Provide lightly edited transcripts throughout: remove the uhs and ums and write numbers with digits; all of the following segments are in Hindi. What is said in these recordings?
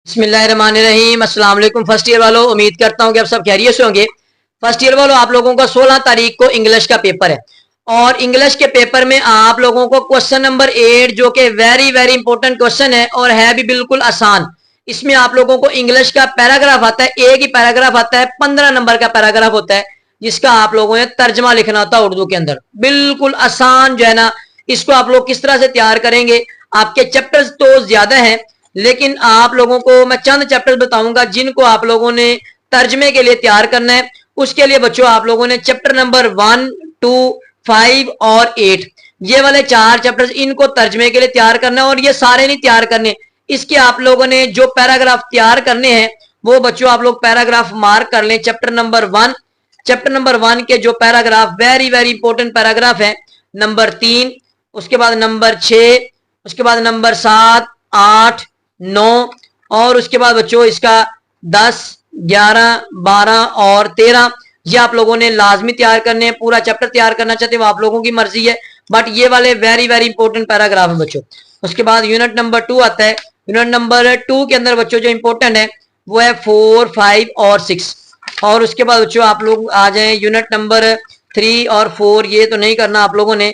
बिस्मिल्लाहिर्रहमानिर्रहीम। अस्सलाम वालेकुम फर्स्ट ईयर वालों, उम्मीद करता हूँ कि आप सब खैरियत से होंगे। फर्स्ट ईयर वालों, आप लोगों का 16 तारीख को इंग्लिश का पेपर है और इंग्लिश के पेपर में आप लोगों को क्वेश्चन नंबर 8 जो कि वेरी वेरी इंपॉर्टेंट क्वेश्चन है और है भी बिल्कुल आसान। इसमें आप लोगों को इंग्लिश का पैराग्राफ आता है, एक ही पैराग्राफ आता है, 15 नंबर का पैराग्राफ होता है जिसका आप लोगों ने तर्जमा लिखना होता है उर्दू के अंदर। बिल्कुल आसान जो है ना, इसको आप लोग किस तरह से तैयार करेंगे। आपके चैप्टर्स तो ज्यादा हैं लेकिन आप लोगों को मैं चंद चैप्टर बताऊंगा जिनको आप लोगों ने तर्जमे के लिए तैयार करना है। उसके लिए बच्चों आप लोगों ने चैप्टर नंबर 1, 2, 5 और 8 ये वाले 4 चैप्टर्स इनको तर्जमे के लिए तैयार करना है और ये सारे नहीं तैयार करने। इसके आप लोगों ने जो पैराग्राफ तैयार करने हैं वो बच्चों आप लोग पैराग्राफ मार्क कर लें। चैप्टर नंबर 1 के जो paragraph very very important paragraph है, नंबर 3, उसके बाद नंबर 6, उसके बाद नंबर 7, 8, 9 और उसके बाद बच्चों इसका 10, 11, 12 और 13 ये आप लोगों ने लाजमी तैयार करने हैं। पूरा चैप्टर तैयार करना चाहते हैं वो आप लोगों की मर्जी है, बट ये वाले वेरी वेरी इंपॉर्टेंट पैराग्राफ है बच्चों। उसके बाद यूनिट नंबर 2 आता है। यूनिट नंबर 2 के अंदर बच्चों जो इंपॉर्टेंट है वो है 4, 5 और 6 और उसके बाद बच्चों आप लोग आ जाए यूनिट नंबर 3 और 4। ये तो नहीं करना आप लोगों ने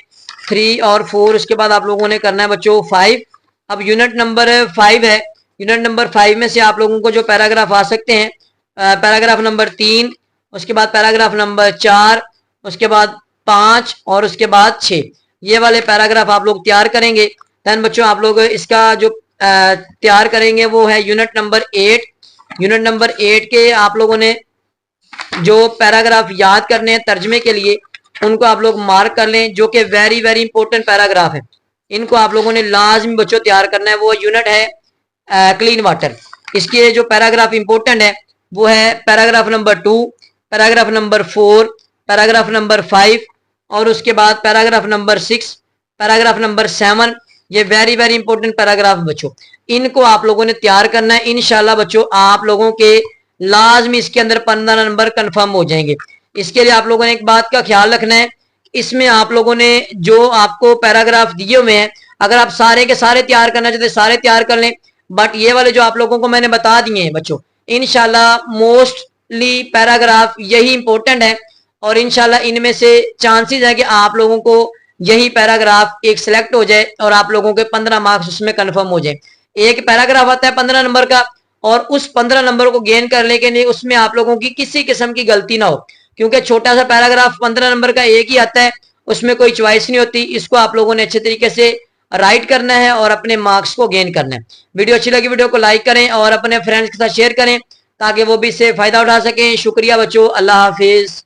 3 और 4, उसके बाद आप लोगों ने करना है बच्चों 5। अब यूनिट नंबर 5 है। यूनिट नंबर 5 में से आप लोगों को जो पैराग्राफ आ सकते हैं, पैराग्राफ नंबर 3, उसके बाद पैराग्राफ नंबर 4, उसके बाद 5 और उसके बाद 6 ये वाले पैराग्राफ आप लोग तैयार करेंगे। देन बच्चों आप लोग इसका जो तैयार करेंगे वो है यूनिट नंबर 8। यूनिट नंबर 8 के आप लोगों ने जो पैराग्राफ याद करने हैं तर्जमे के लिए उनको आप लोग मार्क कर लें, जो कि वेरी वेरी इंपॉर्टेंट पैराग्राफ है। इनको आप लोगों ने लाजमी बच्चों तैयार करना है। वो यूनिट है क्लीन वाटर। इसके जो पैराग्राफ इंपॉर्टेंट है वो है paragraph number 2, paragraph number 4, paragraph number 5 और उसके बाद पैराग्राफ नंबर 6, पैराग्राफ नंबर 7 ये वेरी वेरी इंपॉर्टेंट पैराग्राफ बच्चों। इनको आप लोगों ने तैयार करना है। इंशाल्लाह बच्चों आप लोगों के लाजमी इसके अंदर 15 नंबर कंफर्म हो जाएंगे। इसके लिए आप लोगों ने एक बात का ख्याल रखना है, इसमें आप लोगों ने जो आपको पैराग्राफ दिए हुए हैं अगर आप सारे के सारे तैयार करना चाहते सारे तैयार कर लें, बट ये वाले जो आप लोगों को मैंने बता दिए हैं बच्चों इंशाल्लाह मोस्टली पैराग्राफ यही इंपॉर्टेंट है और इंशाल्लाह इनमें से चांसेस है कि आप लोगों को यही पैराग्राफ एक सिलेक्ट हो जाए और आप लोगों के 15 मार्क्स उसमें कंफर्म हो जाए। एक पैराग्राफ आता है 15 नंबर का और उस 15 नंबर को गेन करने के लिए उसमें आप लोगों की किसी किस्म की गलती ना हो, क्योंकि छोटा सा पैराग्राफ 15 नंबर का एक ही आता है, उसमें कोई चॉइस नहीं होती। इसको आप लोगों ने अच्छे तरीके से राइट करना है और अपने मार्क्स को गेन करना है। वीडियो अच्छी लगी वीडियो को लाइक करें और अपने फ्रेंड्स के साथ शेयर करें ताकि वो भी इससे फायदा उठा सकें। शुक्रिया बच्चों, अल्लाह हाफिज।